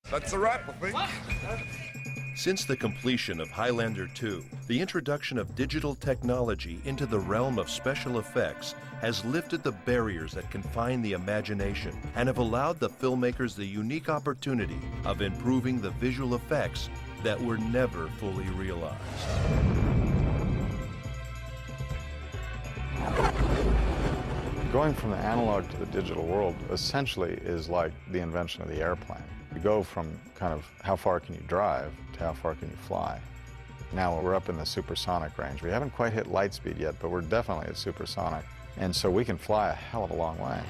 That's a wrap, I think. Since the completion of Highlander 2, the introduction of digital technology into the realm of special effects has lifted the barriers that confine the imagination and have allowed the filmmakers the unique opportunity of improving the visual effects that were never fully realized. Going from the analog to the digital world essentially is like the invention of the airplane. You go from kind of how far can you drive to how far can you fly. Now we're up in the supersonic range. We haven't quite hit light speed yet, but we're definitely at supersonic. And so we can fly a hell of a long way.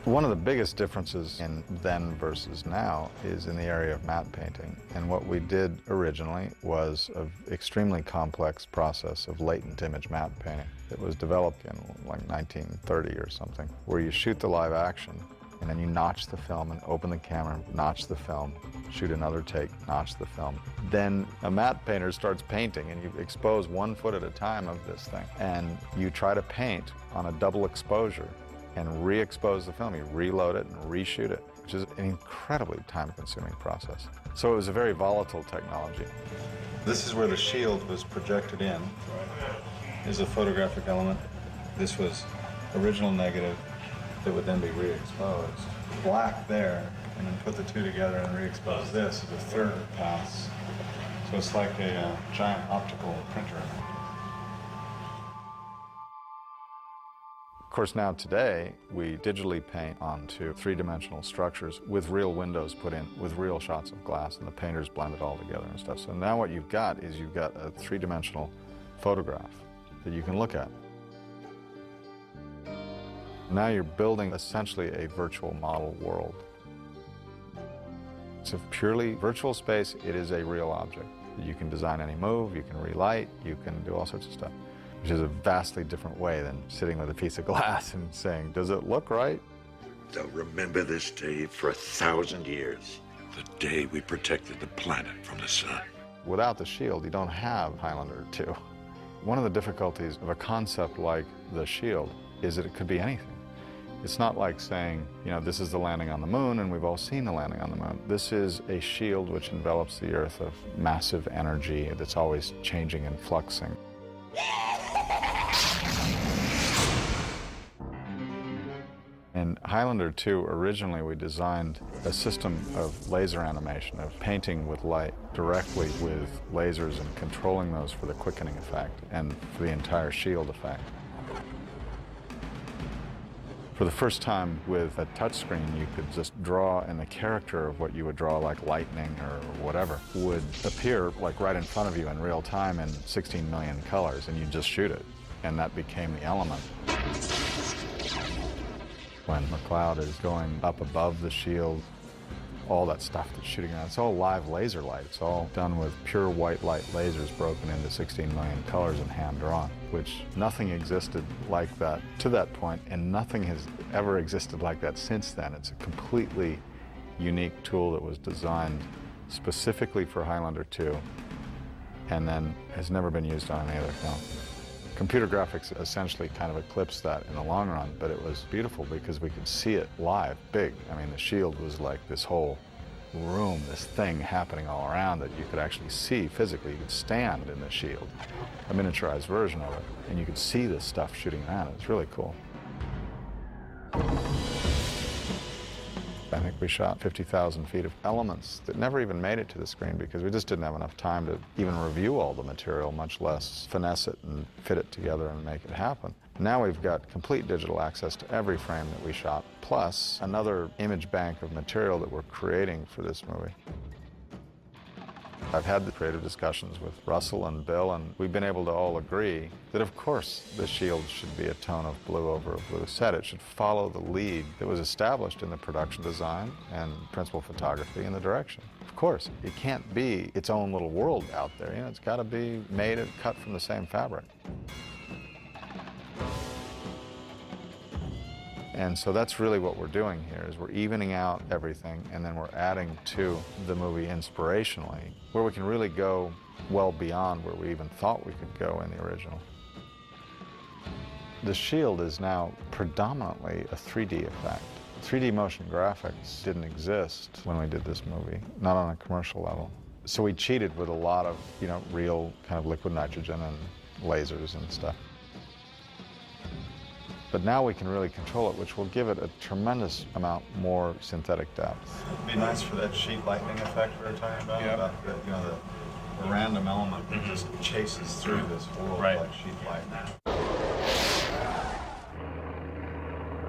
One of the biggest differences in then versus now is in the area of matte painting. And what we did originally was an extremely complex process of latent image matte painting. It was developed in like 1930 or something, where you shoot the live action and then you notch the film and open the camera, notch the film, shoot another take, notch the film. Then a matte painter starts painting and you expose 1 foot at a time of this thing. And you try to paint on a double exposure and re-expose the film. You reload it and reshoot it, which is an incredibly time-consuming process. So it was a very volatile technology. This is where the shield was projected in. Is a photographic element. This was original negative that would then be re-exposed. Black there, and then put the two together and re-expose this is a third pass. So it's like a giant optical printer. Of course, now today, we digitally paint onto three-dimensional structures with real windows put in, with real shots of glass, and the painters blend it all together and stuff. So now what you've got is you've got a three-dimensional photograph that you can look at. Now you're building essentially a virtual model world. It's a purely virtual space. It is a real object. You can design any move, you can relight, you can do all sorts of stuff, which is a vastly different way than sitting with a piece of glass and saying, does it look right? They'll remember this day for 1,000 years, the day we protected the planet from the sun. Without the shield, you don't have Highlander 2. One of the difficulties of a concept like the shield is that it could be anything. It's not like saying, you know, this is the landing on the moon, and we've all seen the landing on the moon. This is a shield which envelops the Earth of massive energy that's always changing and fluxing. In Highlander 2, originally we designed a system of laser animation, of painting with light directly with lasers and controlling those for the quickening effect and for the entire shield effect. For the first time with a touchscreen, you could just draw, and the character of what you would draw, like lightning or whatever, would appear like right in front of you in real time in 16 million colors, and you just shoot it, and that became the element. When McLeod is going up above the shield, all that stuff that's shooting around, it's all live laser light. It's all done with pure white light lasers broken into 16 million colors and hand-drawn, which nothing existed like that to that point, and nothing has ever existed like that since then. It's a completely unique tool that was designed specifically for Highlander 2 and then has never been used on any other film. Computer graphics essentially kind of eclipsed that in the long run, but it was beautiful because we could see it live, big. I mean, the shield was like this whole room, this thing happening all around that you could actually see physically. You could stand in the shield, a miniaturized version of it, and you could see this stuff shooting around. It was really cool. I think we shot 50,000 feet of elements that never even made it to the screen because we just didn't have enough time to even review all the material, much less finesse it and fit it together and make it happen. Now we've got complete digital access to every frame that we shot, plus another image bank of material that we're creating for this movie. I've had the creative discussions with Russell and Bill, and we've been able to all agree that, of course, the shield should be a tone of blue over a blue set. It should follow the lead that was established in the production design and principal photography and the direction. Of course, it can't be its own little world out there. You know, it's got to be made and cut from the same fabric. And so that's really what we're doing here, is we're evening out everything, and then we're adding to the movie inspirationally, where we can really go well beyond where we even thought we could go in the original. The shield is now predominantly a 3D effect. 3D motion graphics didn't exist when we did this movie, not on a commercial level. So we cheated with a lot of, real kind of liquid nitrogen and lasers and stuff. But now we can really control it, which will give it a tremendous amount more synthetic depth. It'd be nice for that sheet lightning effect we were talking about, the random element that just chases through this world like sheet lightning.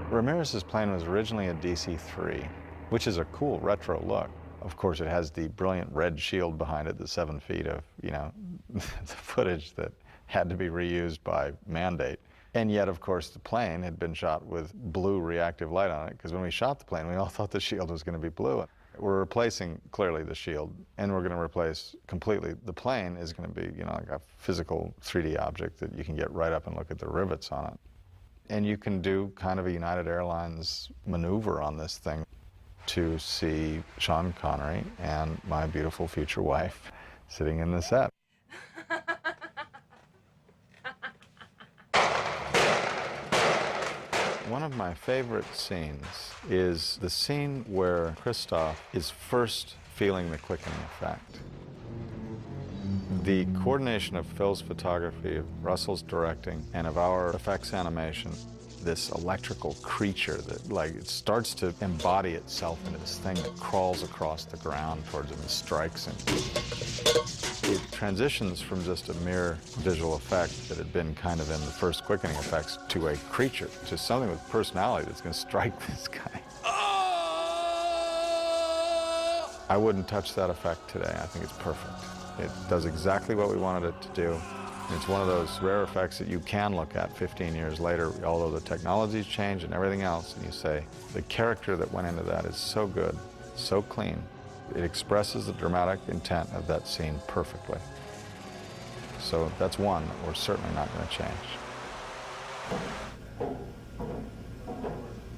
Ramirez's plane was originally a DC-3, which is a cool retro look. Of course, it has the brilliant red shield behind it, the 7 feet of, the footage that had to be reused by mandate. And yet, of course, the plane had been shot with blue reactive light on it, because when we shot the plane, we all thought the shield was going to be blue. We're replacing, clearly, the shield, and we're going to replace completely. The plane is going to be, like a physical 3D object that you can get right up and look at the rivets on it. And you can do kind of a United Airlines maneuver on this thing to see Sean Connery and my beautiful future wife sitting in the set. One of my favorite scenes is the scene where Christoph is first feeling the quickening effect. The coordination of Phil's photography, of Russell's directing, and of our effects animation, this electrical creature that, it starts to embody itself into this thing that crawls across the ground towards him and strikes him. It transitions from just a mere visual effect that had been kind of in the first quickening effects to a creature, to something with personality that's going to strike this guy. I wouldn't touch that effect today. I think it's perfect. It does exactly what we wanted it to do. It's one of those rare effects that you can look at 15 years later, although the technology's changed and everything else, and you say, the character that went into that is so good, so clean. It expresses the dramatic intent of that scene perfectly. So that's one that we're certainly not going to change.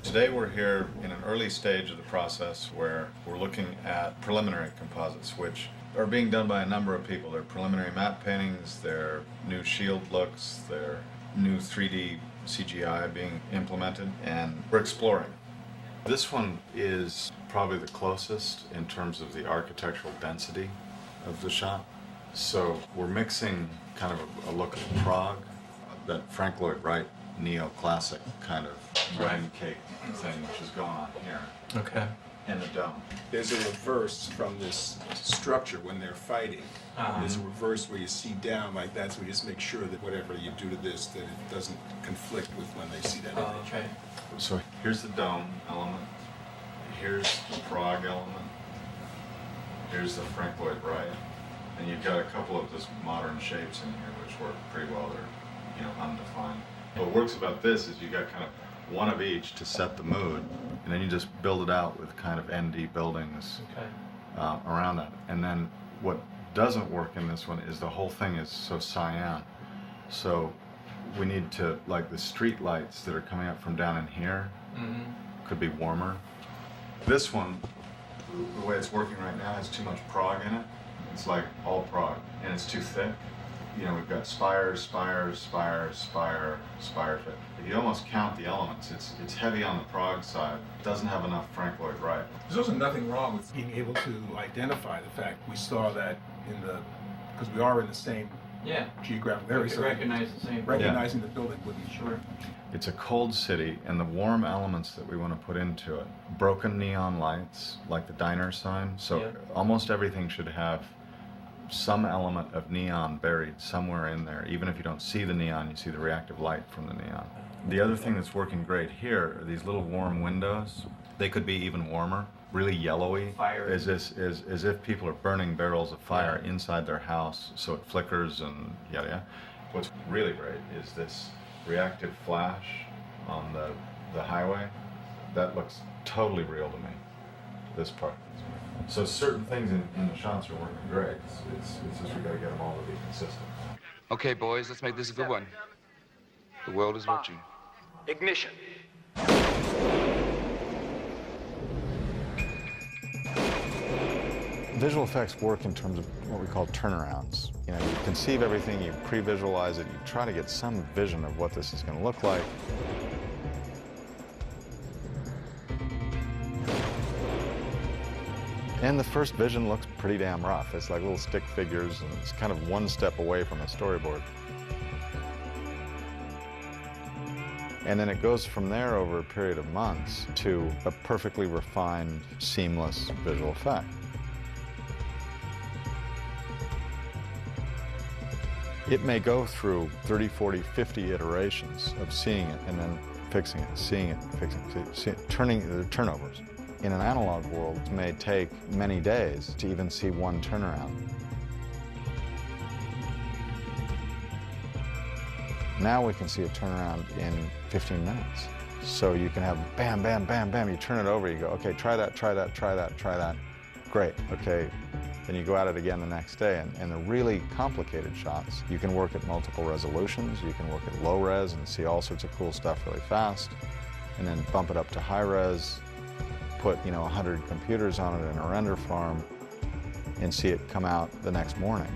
Today we're here in an early stage of the process where we're looking at preliminary composites, which are being done by a number of people. They're preliminary matte paintings, they're new shield looks, they're new 3D CGI being implemented, and we're exploring. This one is probably the closest in terms of the architectural density of the shot. So we're mixing kind of a look of Prague, that Frank Lloyd Wright neoclassic kind of wedding cake thing which is going on here. Okay. In the dome. There's a reverse from this structure when they're fighting. There's a reverse where you see down like that, so we just make sure that whatever you do to this, that it doesn't conflict with when they see that image. Okay. So here's the dome element, here's the Prague element, here's the Frank Lloyd Wright, and you've got a couple of just modern shapes in here which work pretty well. They're, undefined. What works about this is you got kind of one of each to set the mood, and then you just build it out with kind of ND buildings around that. And then what doesn't work in this one is the whole thing is so cyan. So we need to, like the street lights that are coming up from down in here could be warmer. This one, the way it's working right now, has too much Prague in it. It's like all Prague, and it's too thick. We've got spires, spires, spires, spire, spire. If you almost count the elements, it's heavy on the Prague side. It doesn't have enough Frank Lloyd Wright. There's also nothing wrong with being able to identify the fact we saw that because we are in the same geographic area. So recognize the same. Recognizing the building would be sure. It's a cold city, and the warm elements that we want to put into it, broken neon lights, like the diner sign. So almost everything should have some element of neon buried somewhere in there. Even if you don't see the neon, you see the reactive light from the neon. The other thing that's working great here are these little warm windows. They could be even warmer, really yellowy, as if people are burning barrels of fire inside their house, so it flickers and yada yada. What's really great is this reactive flash on the highway. That looks totally real to me, this part. So certain things in the shots are working great. It's just we got to get them all to be consistent. Okay, boys, let's make this a good one. The world is watching. Ignition. Visual effects work in terms of what we call turnarounds. You conceive everything, you pre-visualize it, you try to get some vision of what this is going to look like. And the first vision looks pretty damn rough. It's like little stick figures, and it's kind of one step away from a storyboard. And then it goes from there over a period of months to a perfectly refined, seamless visual effect. It may go through 30, 40, 50 iterations of seeing it and then fixing it, seeing it, fixing it, turning the turnovers. In an analog world, it may take many days to even see one turnaround. Now we can see a turnaround in 15 minutes. So you can have bam, bam, bam, bam. You turn it over, you go, okay, try that, try that, try that, try that. Great, okay. Then you go at it again the next day, and the really complicated shots, you can work at multiple resolutions, you can work at low res and see all sorts of cool stuff really fast, and then bump it up to high res, put 100 computers on it in a render farm, and see it come out the next morning.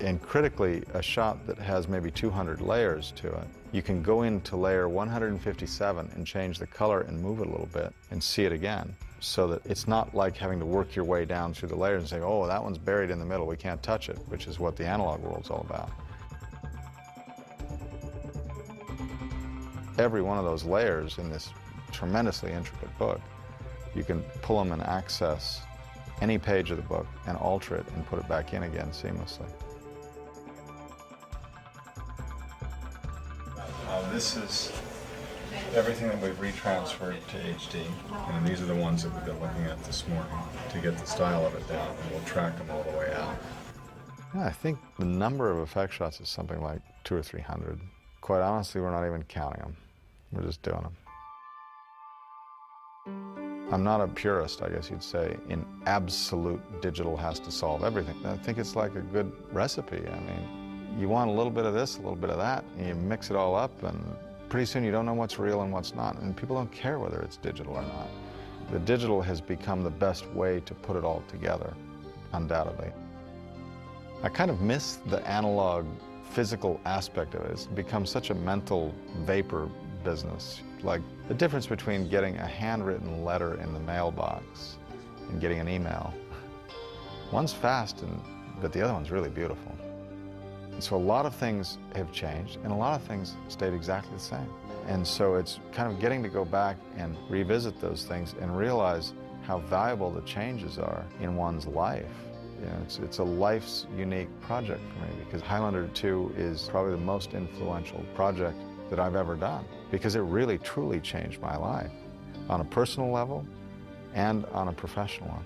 And critically, a shot that has maybe 200 layers to it, you can go into layer 157 and change the color and move it a little bit and see it again, so that it's not like having to work your way down through the layers and say, oh, that one's buried in the middle, we can't touch it, which is what the analog world's all about. Every one of those layers in this tremendously intricate book, you can pull them and access any page of the book and alter it and put it back in again seamlessly. This is everything that we've retransferred to HD, and these are the ones that we've been looking at this morning to get the style of it down, and we'll track them all the way out. Yeah, I think the number of effect shots is something like 200 or 300. Quite honestly, we're not even counting them. We're just doing them. I'm not a purist, I guess you'd say, in absolute digital has to solve everything. I think it's like a good recipe. I mean, you want a little bit of this, a little bit of that, and you mix it all up, and pretty soon you don't know what's real and what's not, and people don't care whether it's digital or not. The digital has become the best way to put it all together, undoubtedly. I kind of miss the analog physical aspect of it. It's become such a mental vapor business. Like the difference between getting a handwritten letter in the mailbox and getting an email. One's fast, but the other one's really beautiful. And so a lot of things have changed, and a lot of things stayed exactly the same. And so it's kind of getting to go back and revisit those things and realize how valuable the changes are in one's life. You know, it's a life's unique project for me, because Highlander 2 is probably the most influential project that I've ever done, because it really truly changed my life on a personal level and on a professional one.